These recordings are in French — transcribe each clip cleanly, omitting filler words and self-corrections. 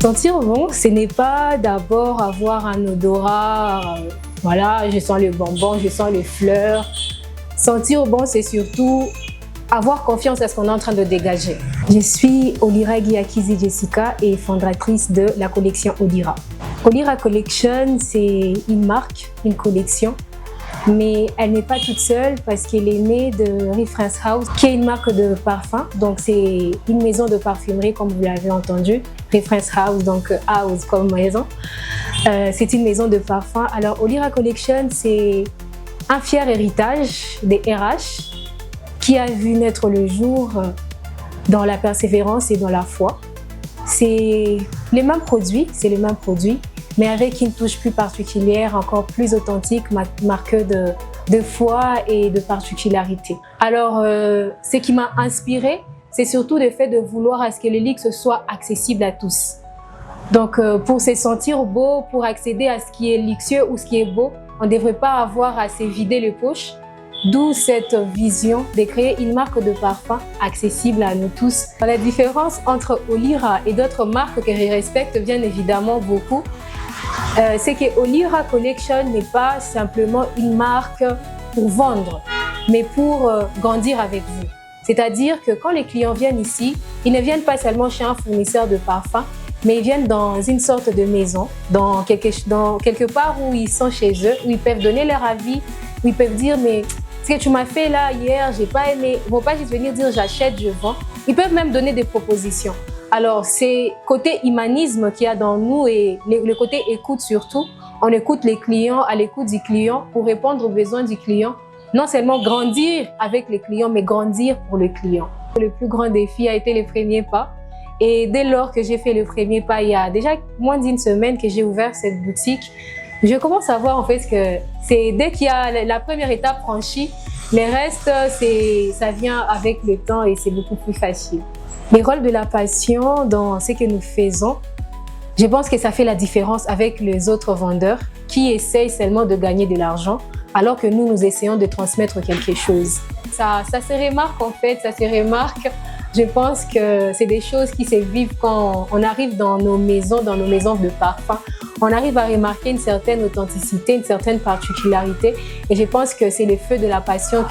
Sentir bon, ce n'est pas d'abord avoir un odorat, voilà, je sens le bonbon, je sens les fleurs. Sentir bon, c'est surtout avoir confiance à ce qu'on est en train de dégager. Je suis Olira Guiakizi Jessica et fondatrice de la collection Olira. Olira Collection, c'est une marque, une collection, mais elle n'est pas toute seule parce qu'elle est née de Reference House, qui est une marque de parfum. Donc c'est une maison de parfumerie, comme vous l'avez entendu. Reference House, donc house comme maison. C'est une maison de parfum. Alors Olira Collection, c'est un fier héritage des RH qui a vu naître le jour dans la persévérance et dans la foi. C'est les mêmes produits, mais avec une touche plus particulière, encore plus authentique, marquée de foi et de particularité. Alors, ce qui m'a inspirée, c'est surtout le fait de vouloir à ce que le luxe soit accessible à tous. Donc, pour se sentir beau, pour accéder à ce qui est luxueux ou ce qui est beau, on ne devrait pas avoir à se vider les poches. D'où cette vision de créer une marque de parfum accessible à nous tous. La différence entre Olira et d'autres marques que je respecte bien évidemment beaucoup, c'est que Olira Collection n'est pas simplement une marque pour vendre, mais pour grandir avec vous. C'est-à-dire que quand les clients viennent ici, ils ne viennent pas seulement chez un fournisseur de parfums, mais ils viennent dans une sorte de maison, dans quelque part où ils sont chez eux, où ils peuvent donner leur avis, où ils peuvent dire « mais ce que tu m'as fait là hier, j'ai pas aimé ». Ils ne vont pas juste venir dire « j'achète, je vends ». Ils peuvent même donner des propositions. Alors, c'est côté humanisme qu'il y a dans nous et le côté écoute surtout. On écoute les clients, à l'écoute du client pour répondre aux besoins du client. Non seulement grandir avec les clients, mais grandir pour le client. Le plus grand défi a été le premier pas. Et dès lors que j'ai fait le premier pas, il y a déjà moins d'une semaine que j'ai ouvert cette boutique, je commence à voir en fait que c'est dès qu'il y a la première étape franchie, le reste, ça vient avec le temps et c'est beaucoup plus facile. Le rôle de la passion dans ce que nous faisons, je pense que ça fait la différence avec les autres vendeurs qui essayent seulement de gagner de l'argent alors que nous essayons de transmettre quelque chose. Ça se remarque en fait, ça se remarque. Je pense que c'est des choses qui se vivent quand on arrive dans nos maisons de parfum. On arrive à remarquer une certaine authenticité, une certaine particularité. Et je pense que c'est le feu de la passion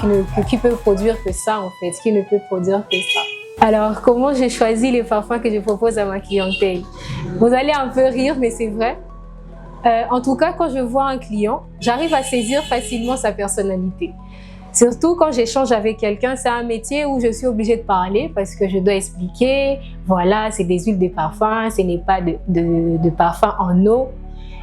qui peut produire que ça, en fait, qui ne peut produire que ça. Alors, comment j'ai choisi les parfums que je propose à ma clientèle? Vous allez un peu rire, mais c'est vrai. En tout cas, quand je vois un client, j'arrive à saisir facilement sa personnalité. Surtout quand j'échange avec quelqu'un, c'est un métier où je suis obligée de parler parce que je dois expliquer, voilà, c'est des huiles de parfum, ce n'est pas de parfum en eau.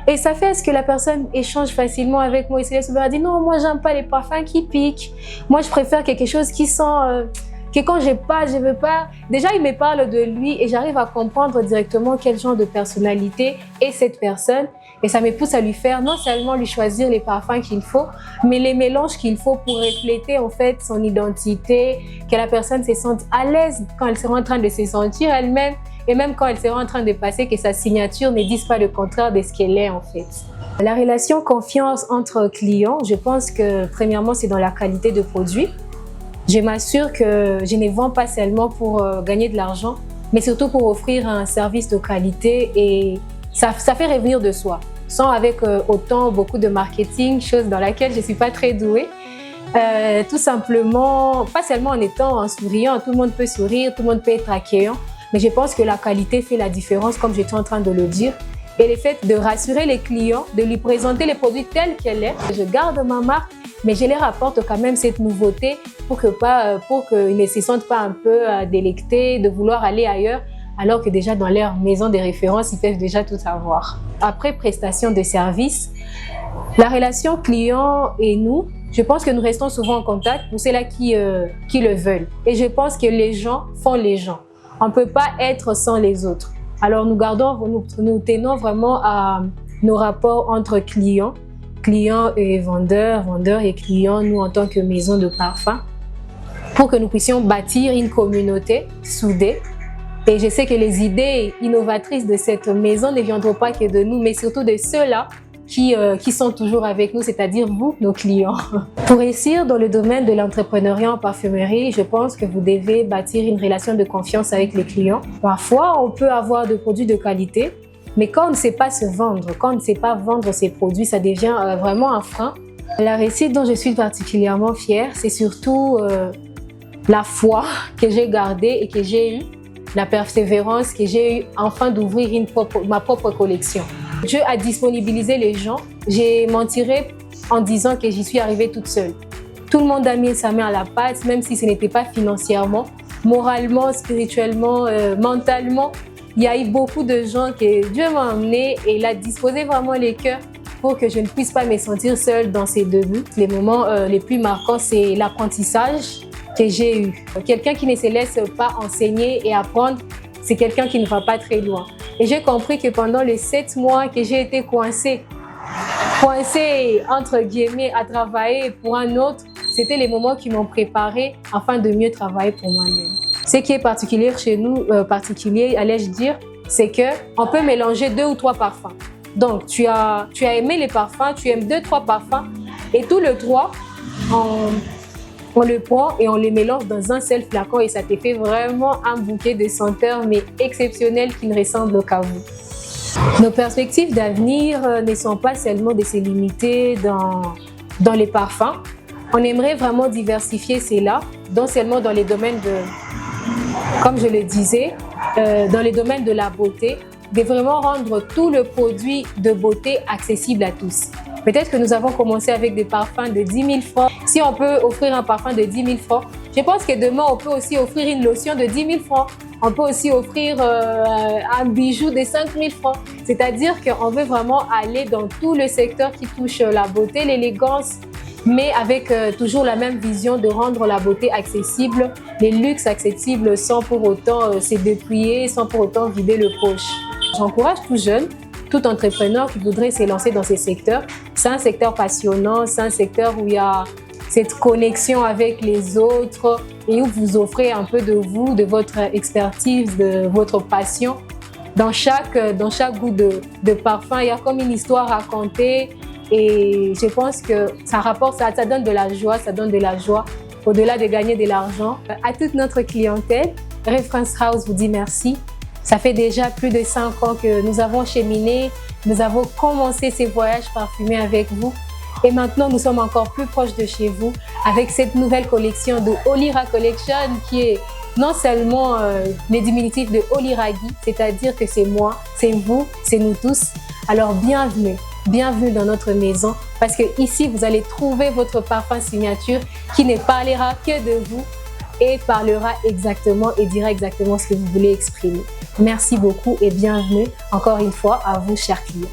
Et ça fait à ce que la personne échange facilement avec moi. Et c'est souvent dit, non, moi, j'aime pas les parfums qui piquent. Moi, je préfère quelque chose qui sent, que quand je veux pas. Déjà, il me parle de lui et j'arrive à comprendre directement quel genre de personnalité est cette personne. Et ça me pousse à lui faire non seulement lui choisir les parfums qu'il faut, mais les mélanges qu'il faut pour refléter en fait son identité, que la personne se sente à l'aise quand elle sera en train de se sentir elle-même et même quand elle sera en train de passer, que sa signature ne dise pas le contraire de ce qu'elle est en fait. La relation confiance entre clients, je pense que premièrement c'est dans la qualité de produit. Je m'assure que je ne vends pas seulement pour gagner de l'argent, mais surtout pour offrir un service de qualité et ça fait revenir de soi, sans avec beaucoup de marketing, chose dans laquelle je ne suis pas très douée. Tout simplement, pas seulement en étant en souriant, tout le monde peut sourire, tout le monde peut être accueillant, mais je pense que la qualité fait la différence, comme j'étais en train de le dire. Et le fait de rassurer les clients, de lui présenter les produits tels qu'elle est, je garde ma marque, mais je leur apporte quand même cette nouveauté pour qu'ils ne se sentent pas un peu délectés, de vouloir aller ailleurs, alors que déjà dans leur maison de référence, ils peuvent déjà tout avoir. Après prestation de service, la relation client et nous, je pense que nous restons souvent en contact pour ceux-là qui le veulent. Et je pense que les gens font les gens. On ne peut pas être sans les autres. Alors nous tenons vraiment à nos rapports entre clients et vendeurs, vendeurs et clients, nous en tant que maison de parfum, pour que nous puissions bâtir une communauté soudée. Et je sais que les idées innovatrices de cette maison ne viendront pas que de nous, mais surtout de ceux-là qui sont toujours avec nous, c'est-à-dire vous, nos clients. Pour réussir dans le domaine de l'entrepreneuriat en parfumerie, je pense que vous devez bâtir une relation de confiance avec les clients. Parfois, on peut avoir des produits de qualité, mais quand on ne sait pas se vendre, quand on ne sait pas vendre ses produits, ça devient vraiment un frein. La réussite dont je suis particulièrement fière, c'est surtout la foi que j'ai gardée et que j'ai eue, la persévérance que j'ai eue enfin d'ouvrir ma propre collection. Dieu a disponibilisé les gens. J'ai mentirais en disant que j'y suis arrivée toute seule. Tout le monde a mis sa main à la pâte, même si ce n'était pas financièrement, moralement, spirituellement, mentalement. Il y a eu beaucoup de gens que Dieu m'a emmené et il a disposé vraiment les cœurs pour que je ne puisse pas me sentir seule dans ces débuts. Les moments les plus marquants, c'est l'apprentissage que j'ai eu. Quelqu'un qui ne se laisse pas enseigner et apprendre, c'est quelqu'un qui ne va pas très loin. Et j'ai compris que pendant les 7 mois que j'ai été coincée entre guillemets à travailler pour un autre, c'était les moments qui m'ont préparée afin de mieux travailler pour moi-même. Ce qui est particulier chez nous, allais-je dire, c'est qu'on peut mélanger 2 ou 3 parfums. Donc, tu as aimé les parfums, tu aimes 2-3 parfums et tous les 3, on le prend et on les mélange dans un seul flacon et ça te fait vraiment un bouquet de senteurs mais exceptionnel qui ne ressemble qu'à vous. Nos perspectives d'avenir ne sont pas seulement de se limiter dans les parfums. On aimerait vraiment diversifier cela, non seulement dans les domaines comme je le disais, dans les domaines de la beauté, de vraiment rendre tout le produit de beauté accessible à tous. Peut-être que nous avons commencé avec des parfums de 10 000 francs. Si on peut offrir un parfum de 10 000 francs, je pense que demain, on peut aussi offrir une lotion de 10 000 francs. On peut aussi offrir un bijou de 5 000 francs. C'est-à-dire qu'on veut vraiment aller dans tout le secteur qui touche la beauté, l'élégance, mais avec toujours la même vision de rendre la beauté accessible, les luxes accessibles sans pour autant se dépouiller, sans pour autant vider le poche. J'encourage tout jeune, tout entrepreneur qui voudrait se lancer dans ces secteurs. C'est un secteur passionnant, c'est un secteur où il y a cette connexion avec les autres et où vous offrez un peu de vous, de votre expertise, de votre passion. Dans chaque goût de parfum, il y a comme une histoire à raconter et je pense que ça donne de la joie, ça donne de la joie au-delà de gagner de l'argent. À toute notre clientèle, Rêve France House vous dit merci. Ça fait déjà plus de 5 ans que nous avons cheminé, nous avons commencé ces voyages parfumés avec vous. Et maintenant, nous sommes encore plus proches de chez vous avec cette nouvelle collection de Olira Collection qui est non seulement les diminutifs de Oliragi, c'est-à-dire que c'est moi, c'est vous, c'est nous tous. Alors bienvenue, bienvenue dans notre maison parce que ici, vous allez trouver votre parfum signature qui ne parlera que de vous et parlera exactement et dira exactement ce que vous voulez exprimer. Merci beaucoup et bienvenue encore une fois à vous, chers clients.